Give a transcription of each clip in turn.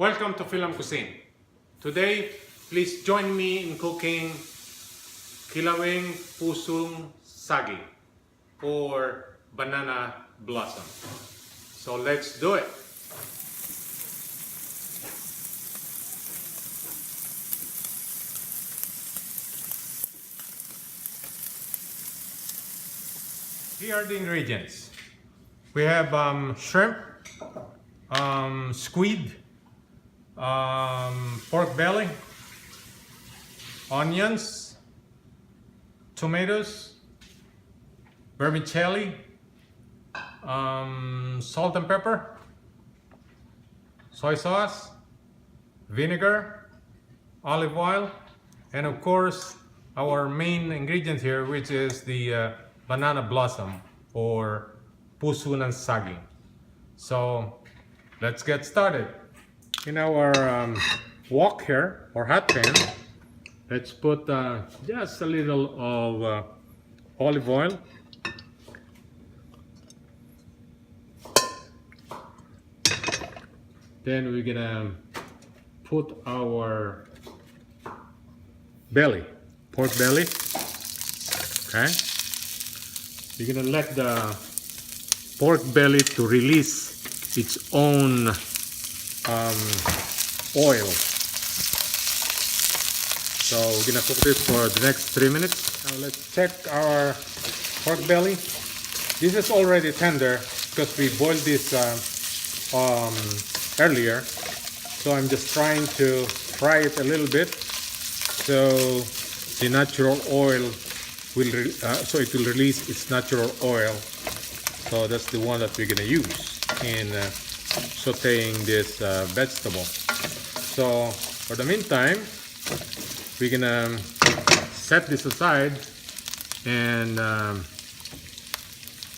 Welcome to FILAM Cuisine. Today, please join me in cooking Kilawing Puso Sagi or banana blossom. So let's do it. Here are the ingredients. We have shrimp, squid, pork belly, onions, tomatoes, vermicelli, salt and pepper, soy sauce, vinegar, olive oil, and of course our main ingredient here, which is the banana blossom or puso ng saging. So let's get started. In our wok here or hot pan, let's put just a little of olive oil. Then we're gonna put our belly, pork belly. Okay, you're gonna let the pork belly to release its own oil. So we're gonna cook this for the next 3 minutes. Now let's check our pork belly. This is already tender because we boiled this earlier. So I'm just trying to fry it a little bit so the natural oil will so it will release its natural oil. So that's the one that we're gonna use in sauteing this vegetable. So for the meantime, we're gonna set this aside and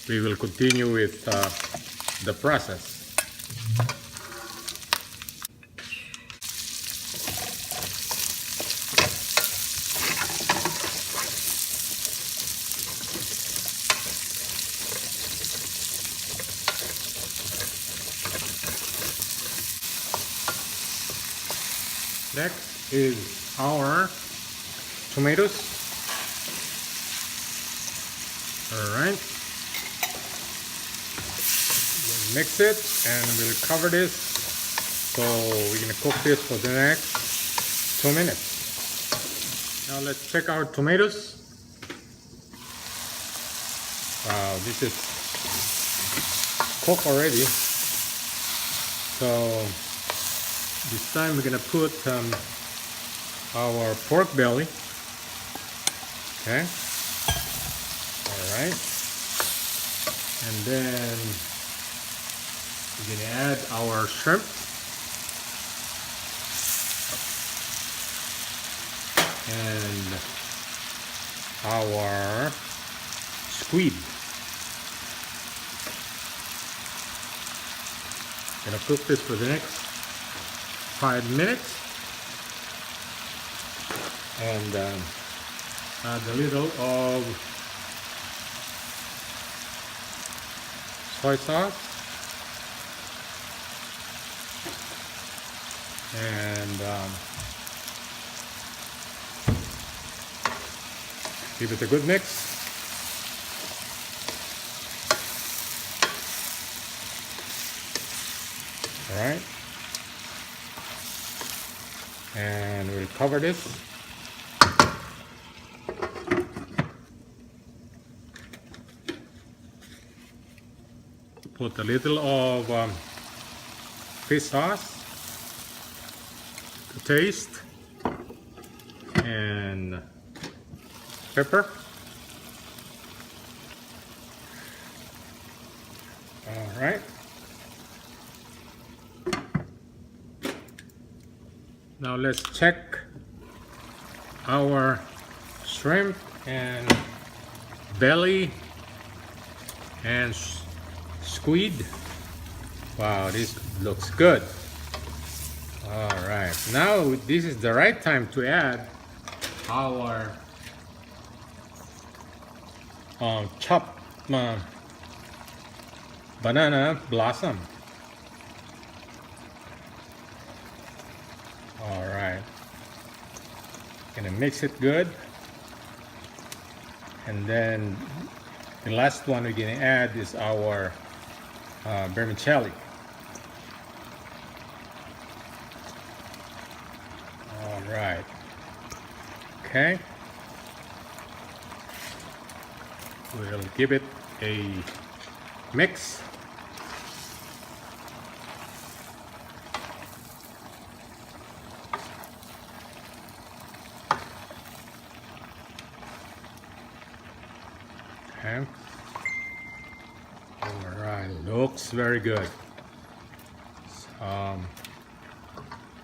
we will continue with the process. Next is our tomatoes. Alright. We'll mix it and we'll cover this. So we're going to cook this for the next 2 minutes. Now let's check our tomatoes. Wow, this is cooked already. So this time we're gonna put our pork belly. Okay. All right. And then we're gonna add our shrimp. And our squid. Gonna cook this for the next 5 minutes and add a little of soy sauce and give it a good mix. All right. And we'll cover this. Put a little of fish sauce to taste and pepper. All right. Now let's check our shrimp and belly and squid. Wow, this looks good. All right, now this is the right time to add our chopped banana blossom. Gonna mix it good. And then the last one we're gonna add is our vermicelli. All right. Okay. We'll give it a mix. Okay. All right, looks very good.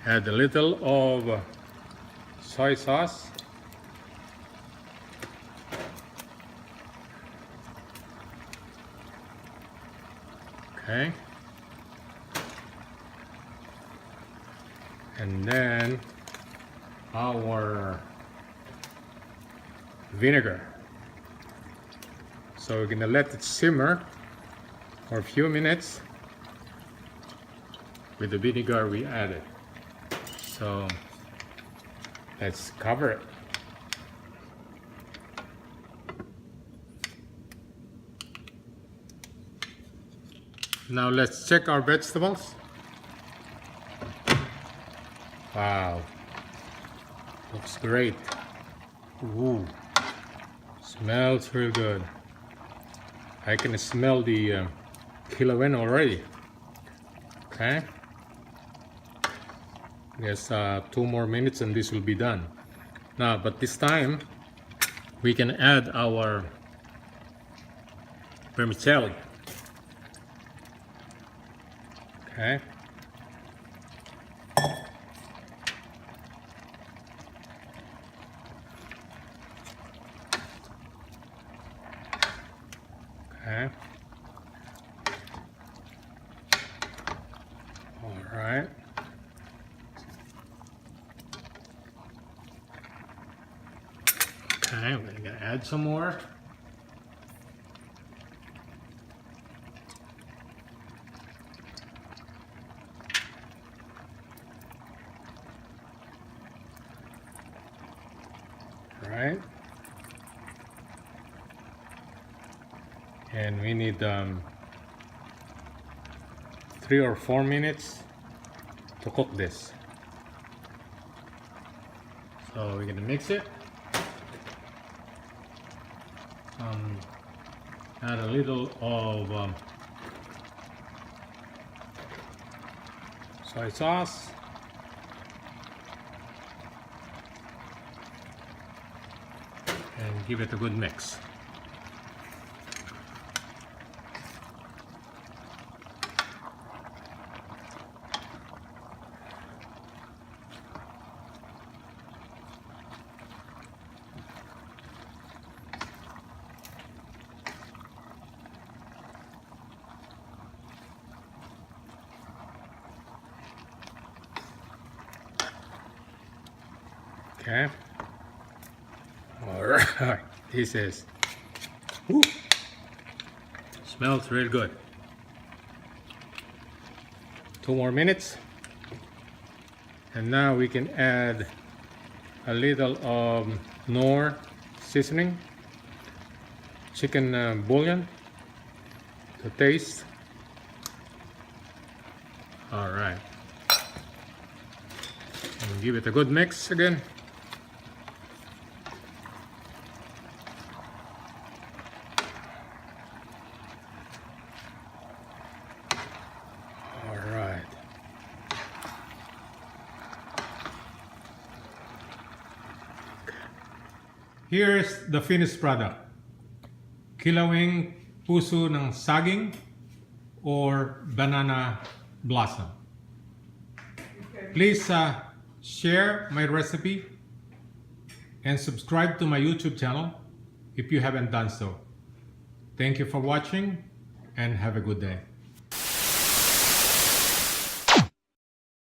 Add a little of soy sauce. Okay. And then our vinegar. So we're gonna let it simmer for a few minutes with the vinegar we added. So let's cover it. Now let's check our vegetables. Wow, looks great. Ooh, smells real good. I can smell the kilawing already. Okay, yes, 2 more minutes and this will be done. Now, but this time we can add our vermicelli. Okay. Okay. All right. Okay, we're gonna add some more. All right. And we need 3 or 4 minutes to cook this. So we're gonna mix it. Add a little of soy sauce. And give it a good mix. Okay. All right. This is. Woo, smells real good. 2 more minutes. And now we can add a little of Knorr seasoning, chicken bullion to taste. All right. And give it a good mix again. Here's the finished product. Kilawing puso ng saging or banana blossom. Please share my recipe and subscribe to my YouTube channel if you haven't done so. Thank you for watching and have a good day.